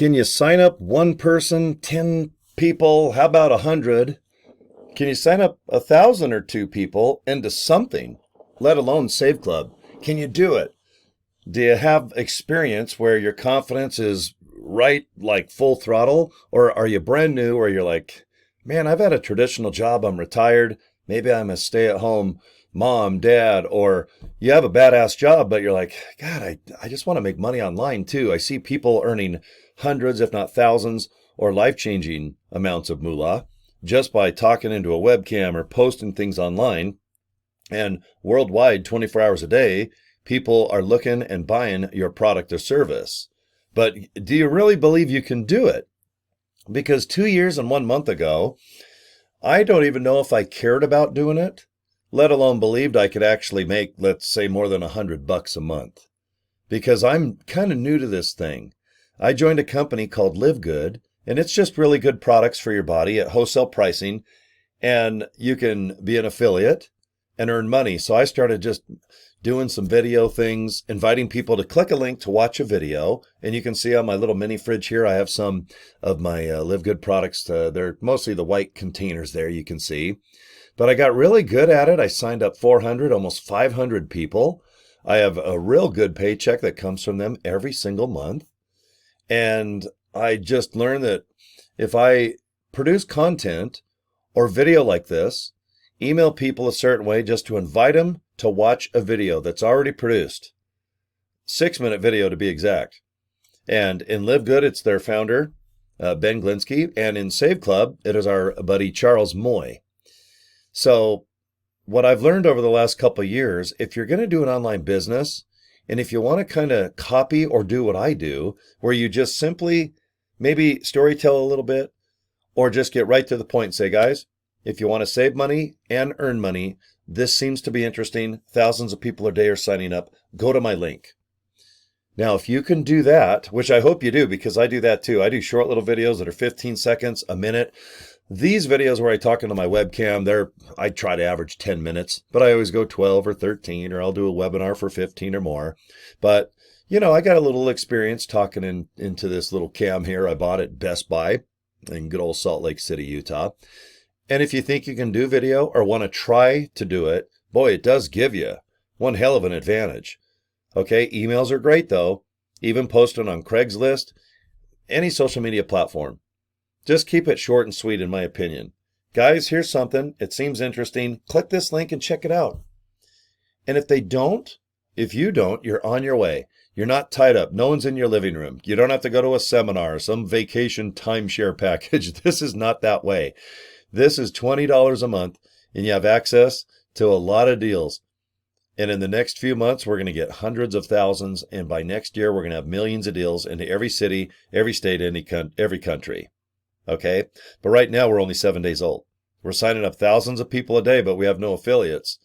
Can you sign up one person, 10 people? How about 100? Can you sign up 1,000 or two people into something, let alone Save Club? Can you do it? Do you have experience where your confidence is right, like full throttle? Or are you brand new where you're like, man, I've had a traditional job, I'm retired. Maybe I'm a stay-at-home mom, dad, or you have a badass job, but you're like, God, I just want to make money online too. I see people earning hundreds, if not thousands, or life-changing amounts of moolah just by talking into a webcam or posting things online. And worldwide, 24 hours a day, people are looking and buying your product or service. But do you really believe you can do it? Because 2 years and 1 month ago, I don't even know if I cared about doing it, let alone believed I could actually make, let's say, more than $100 a month. Because I'm kind of new to this thing. I joined a company called Live Good, and it's just really good products for your body at wholesale pricing, and you can be an affiliate and earn money. So I started just doing some video things, inviting people to click a link to watch a video. And you can see on my little mini fridge here, I have some of my Live Good products. They're mostly the white containers there, you can see. But I got really good at it. I signed up 400, almost 500 people. I have a real good paycheck that comes from them every single month. And I just learned that if I produce content or video like this, email people a certain way just to invite them to watch a video that's already produced. 6-minute video to be exact. And in Live Good, it's their founder, Ben Glinsky. And in Save Club, it is our buddy Charles Moy. So what I've learned over the last couple of years, if you're going to do an online business, and if you want to kind of copy or do what I do, where you just simply maybe storytell a little bit, or just get right to the point and say, guys, if you want to save money and earn money, this seems to be interesting. Thousands of people a day are signing up. Go to my link. Now, if you can do that, which I hope you do, because I do that too. I do short little videos that are 15 seconds, a minute. These videos where I talk into my webcam, I try to average 10 minutes, but I always go 12 or 13, or I'll do a webinar for 15 or more. But, I got a little experience talking into this little cam here. I bought at Best Buy in good old Salt Lake City, Utah. And if you think you can do video or want to try to do it, boy, it does give you one hell of an advantage. Okay, emails are great though. Even posting on Craigslist, any social media platform. Just keep it short and sweet in my opinion. Guys, here's something. It seems interesting. Click this link and check it out. And if you don't, you're on your way. You're not tied up. No one's in your living room. You don't have to go to a seminar or some vacation timeshare package. This is not that way. This is $20 a month, and you have access to a lot of deals. And in the next few months, we're going to get hundreds of thousands. And by next year, we're going to have millions of deals into every city, every state, every country. Okay? But right now, we're only 7 days old. We're signing up thousands of people a day, but we have no affiliates.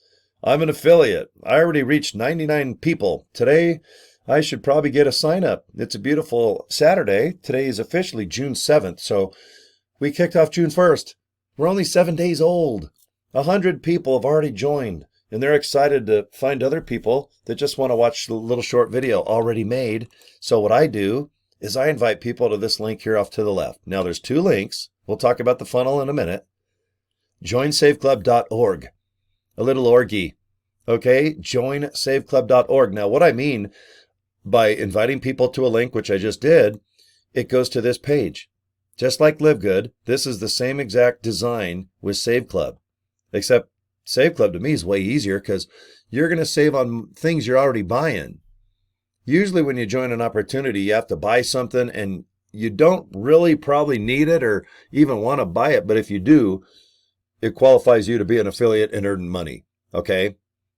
I'm an affiliate. I already reached 99 people. Today, I should probably get a sign up. It's a beautiful Saturday. Today is officially June 7th. So we kicked off June 1st. We're only 7 days old. 100 people have already joined, and they're excited to find other people that just want to watch the little short video already made. So what I do is I invite people to this link here off to the left. Now there's 2 links. We'll talk about the funnel in a minute. Joinsaveclub.org. A little orgy. Okay? Joinsaveclub.org. Now what I mean by inviting people to a link, which I just did, it goes to this page. Just like Live Good, this is the same exact design with Save Club. Except Save Club to me is way easier because you're going to save on things you're already buying. Usually when you join an opportunity, you have to buy something and you don't really probably need it or even want to buy it. But if you do, it qualifies you to be an affiliate and earn money. Okay?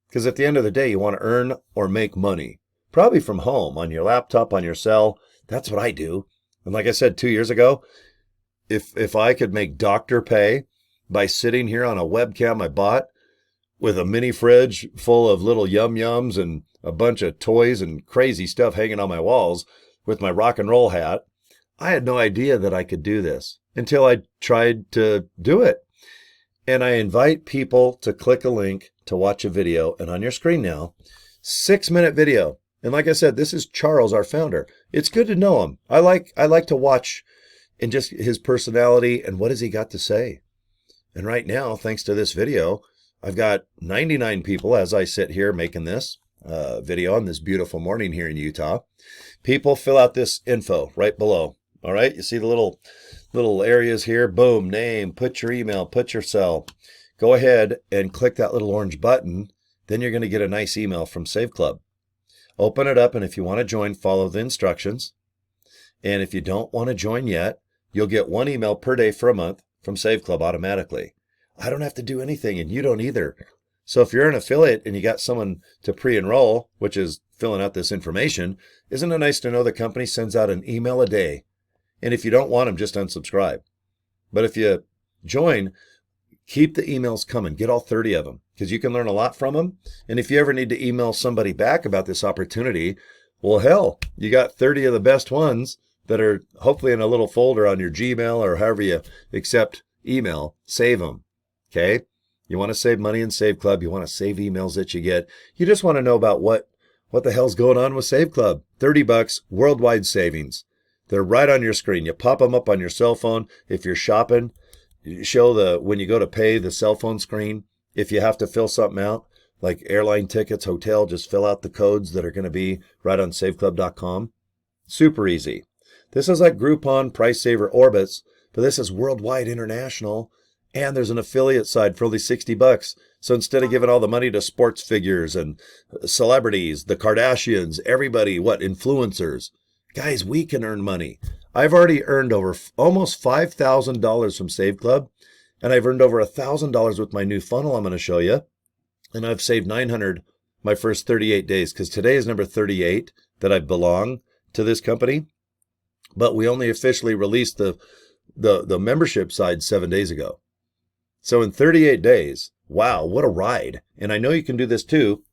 Because at the end of the day, you want to earn or make money. Probably from home, on your laptop, on your cell. That's what I do. And like I said 2 years ago, if I could make doctor pay by sitting here on a webcam I bought with a mini fridge full of little yum-yums and a bunch of toys and crazy stuff hanging on my walls with my rock and roll hat, I had no idea that I could do this until I tried to do it. And I invite people to click a link to watch a video. And on your screen now, 6-minute video. And like I said, this is Charles, our founder. It's good to know him. I like to watch and just his personality and what has he got to say. And right now, thanks to this video, I've got 99 people as I sit here making this video on this beautiful morning here in Utah. People fill out this info right below. All right, you see the little areas here. Boom, name, put your email, put your cell. Go ahead and click that little orange button. Then you're going to get a nice email from Save Club. Open it up, and if you want to join, follow the instructions. And if you don't want to join yet, you'll get one email per day for a month from Save Club automatically. I don't have to do anything, and you don't either. So if you're an affiliate and you got someone to pre-enroll, which is filling out this information, isn't it nice to know the company sends out an email a day? And if you don't want them, just unsubscribe. But if you join, keep the emails coming. Get all 30 of them because you can learn a lot from them. And if you ever need to email somebody back about this opportunity, well, hell, you got 30 of the best ones that are hopefully in a little folder on your Gmail or however you accept email. Save them. Okay? You want to save money in Save Club. You want to save emails that you get. You just want to know about what the hell's going on with Save Club. $30 worldwide savings. They're right on your screen. You pop them up on your cell phone. If you're shopping, you show when you go to pay the cell phone screen. If you have to fill something out, like airline tickets, hotel, just fill out the codes that are going to be right on saveclub.com. Super easy. This is like Groupon, Price Saver, Orbitz, but this is worldwide international. And there's an affiliate side for only $60. So instead of giving all the money to sports figures and celebrities, the Kardashians, everybody, influencers, guys, we can earn money. I've already earned over almost $5,000 from Save Club, and I've earned over $1,000 with my new funnel I'm going to show you. And I've saved $900 my first 38 days because today is number 38 that I belong to this company. But we only officially released the membership side 7 days ago. So in 38 days, wow, what a ride. And I know you can do this too.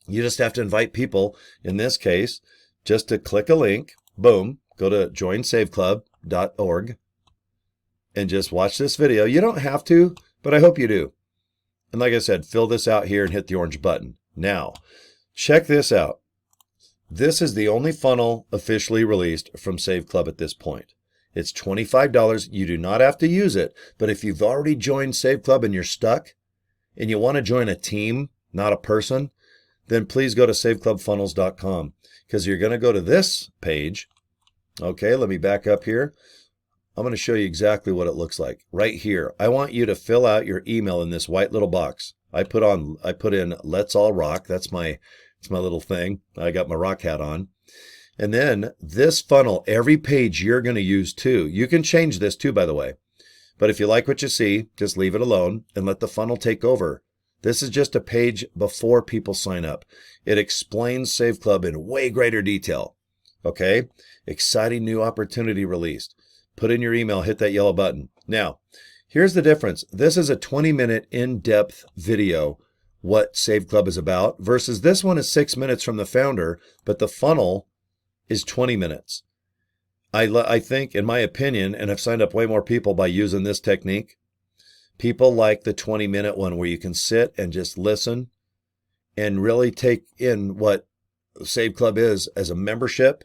You just have to invite people, in this case, just to click a link, boom, go to joinsaveclub.org and just watch this video. You don't have to, but I hope you do. And like I said, fill this out here and hit the orange button. Now, check this out. This is the only funnel officially released from Save Club at this point. It's $25. You do not have to use it. But if you've already joined Save Club and you're stuck and you want to join a team, not a person, then please go to saveclubfunnels.com because you're going to go to this page. Okay, let me back up here. I'm going to show you exactly what it looks like. Right here, I want you to fill out your email in this white little box. I put in Let's All Rock. It's my little thing. I got my rock hat on. And then this funnel, every page you're going to use too. You can change this too, by the way. But if you like what you see, just leave it alone and let the funnel take over. This is just a page before people sign up. It explains Save Club in way greater detail. Okay? Exciting new opportunity released. Put in your email, hit that yellow button. Now, here's the difference. This is a 20-minute in-depth video, what Save Club is about, versus this one is 6 minutes from the founder, but the funnel is 20 minutes. I think, in my opinion, and I've signed up way more people by using this technique, people like the 20-minute one where you can sit and just listen and really take in what Save Club is as a membership,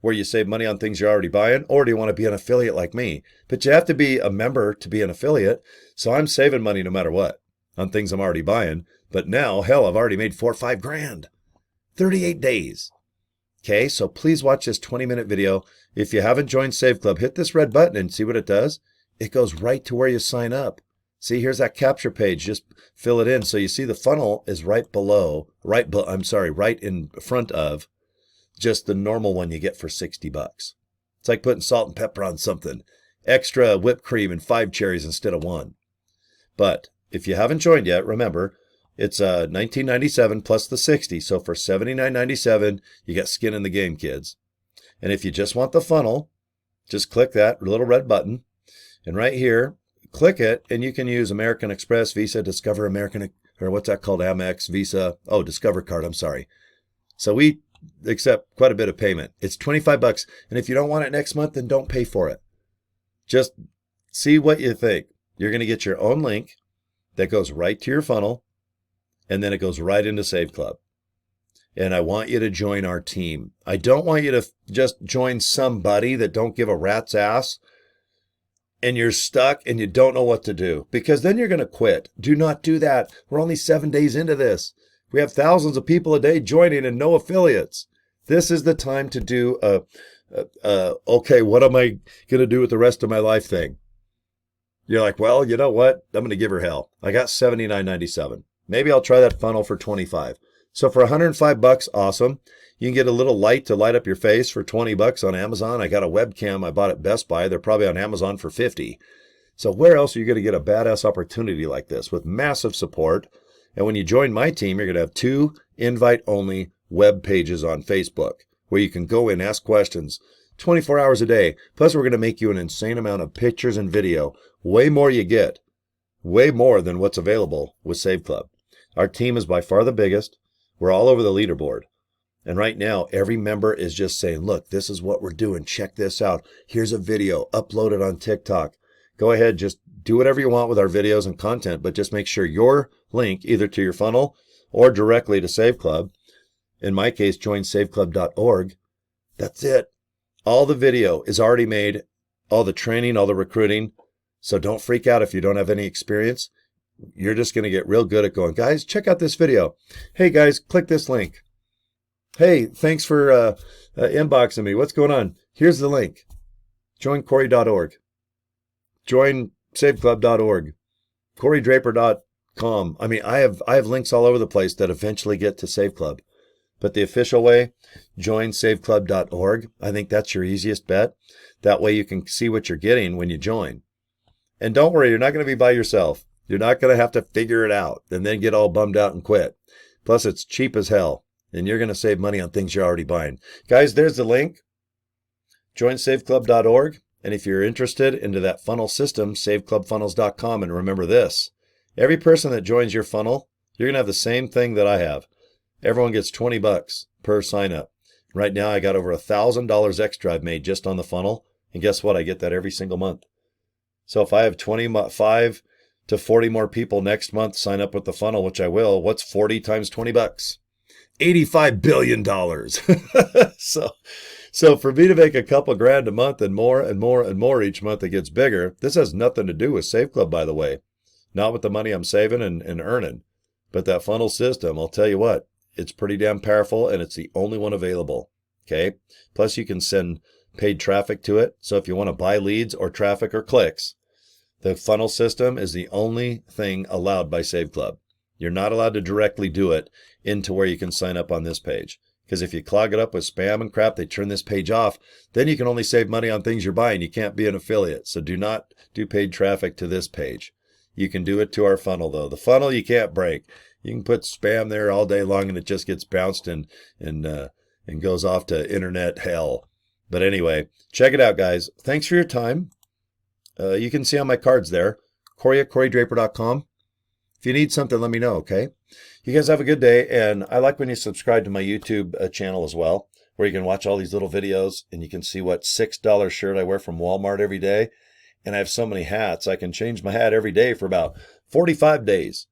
where you save money on things you're already buying, or do you want to be an affiliate like me? But you have to be a member to be an affiliate, so I'm saving money no matter what on things I'm already buying. But now, hell, I've already made $4 or $5 grand. 38 days. Okay, so please watch this 20-minute video. If you haven't joined Save Club, hit this red button and see what it does. It goes right to where you sign up. See, here's that capture page. Just fill it in. So you see the funnel is right in front of just the normal one you get for $60. It's like putting salt and pepper on something. Extra whipped cream and 5 cherries instead of 1. But if you haven't joined yet, remember, it's $19.97 plus the $60. So for $79.97, you got skin in the game, kids. And if you just want the funnel, just click that little red button. And right here, click it, and you can use American Express, Visa, Discover American, or what's that called? Amex, Visa. Oh, Discover card, I'm sorry. So we accept quite a bit of payment. It's $25. And if you don't want it next month, then don't pay for it. Just see what you think. You're going to get your own link that goes right to your funnel, and then it goes right into Save Club. and I want you to join our team. I don't want you to just join somebody that don't give a rat's ass and you're stuck and you don't know what to do, because then you're going to quit. Do not do that. We're only 7 days into this. We have thousands of people a day joining and no affiliates. This is the time to do okay, what am I going to do with the rest of my life thing? You're like, well, you know what? I'm going to give her hell. I got $79.97. Maybe I'll try that funnel for $25. So for $105, awesome. You can get a little light to light up your face for $20 on Amazon. I got a webcam I bought at Best Buy. They're probably on Amazon for $50. So where else are you going to get a badass opportunity like this with massive support? And when you join my team, you're going to have 2 invite-only web pages on Facebook where you can go in, ask questions 24 hours a day. Plus, we're going to make you an insane amount of pictures and video. Way more you get. Way more than what's available with Save Club. Our team is by far the biggest. We're all over the leaderboard. And right now, every member is just saying, look, this is what we're doing. Check this out. Here's a video. Upload it on TikTok. Go ahead. Just do whatever you want with our videos and content, but just make sure your link either to your funnel or directly to Save Club. In my case, joinsaveclub.org. That's it. All the video is already made, all the training, all the recruiting. So don't freak out if you don't have any experience. You're just going to get real good at going, guys, check out this video. Hey, guys, click this link. Hey, thanks for inboxing me. What's going on? Here's the link. joincory.org. joinsaveclub.org. corydraper.com. I mean, I have links all over the place that eventually get to Save Club. But the official way, joinsaveclub.org. I think that's your easiest bet. That way you can see what you're getting when you join. And don't worry, you're not going to be by yourself. You're not going to have to figure it out and then get all bummed out and quit. Plus, it's cheap as hell, and you're going to save money on things you're already buying. Guys, there's the link, joinsaveclub.org. And if you're interested into that funnel system, saveclubfunnels.com. And remember this, every person that joins your funnel, you're going to have the same thing that I have. Everyone gets $20 per sign up. Right now, I got over $1,000 extra I've made just on the funnel. And guess what? I get that every single month. So if I have 25 to 40 more people next month sign up with the funnel, which I will, what's 40 times $20? $85 billion. So for me to make a couple grand a month and more and more and more each month, it gets bigger. This has nothing to do with Save Club, by the way. Not with the money I'm saving and earning. But that funnel system, I'll tell you what, it's pretty damn powerful, and it's the only one available. Okay? Plus, you can send paid traffic to it. So if you want to buy leads or traffic or clicks, the funnel system is the only thing allowed by Save Club. You're not allowed to directly do it into where you can sign up on this page. Because if you clog it up with spam and crap, they turn this page off. Then you can only save money on things you're buying. You can't be an affiliate. So do not do paid traffic to this page. You can do it to our funnel, though. The funnel you can't break. You can put spam there all day long, and it just gets bounced and goes off to internet hell. But anyway, check it out, guys. Thanks for your time. You can see on my cards there, Cory at corydraper.com. If you need something, let me know, okay? You guys have a good day, and I like when you subscribe to my YouTube channel as well, where you can watch all these little videos, and you can see what $6 shirt I wear from Walmart every day. And I have so many hats, I can change my hat every day for about 45 days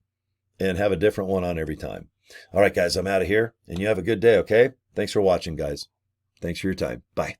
and have a different one on every time. All right, guys, I'm out of here, and you have a good day, okay? Thanks for watching, guys. Thanks for your time. Bye.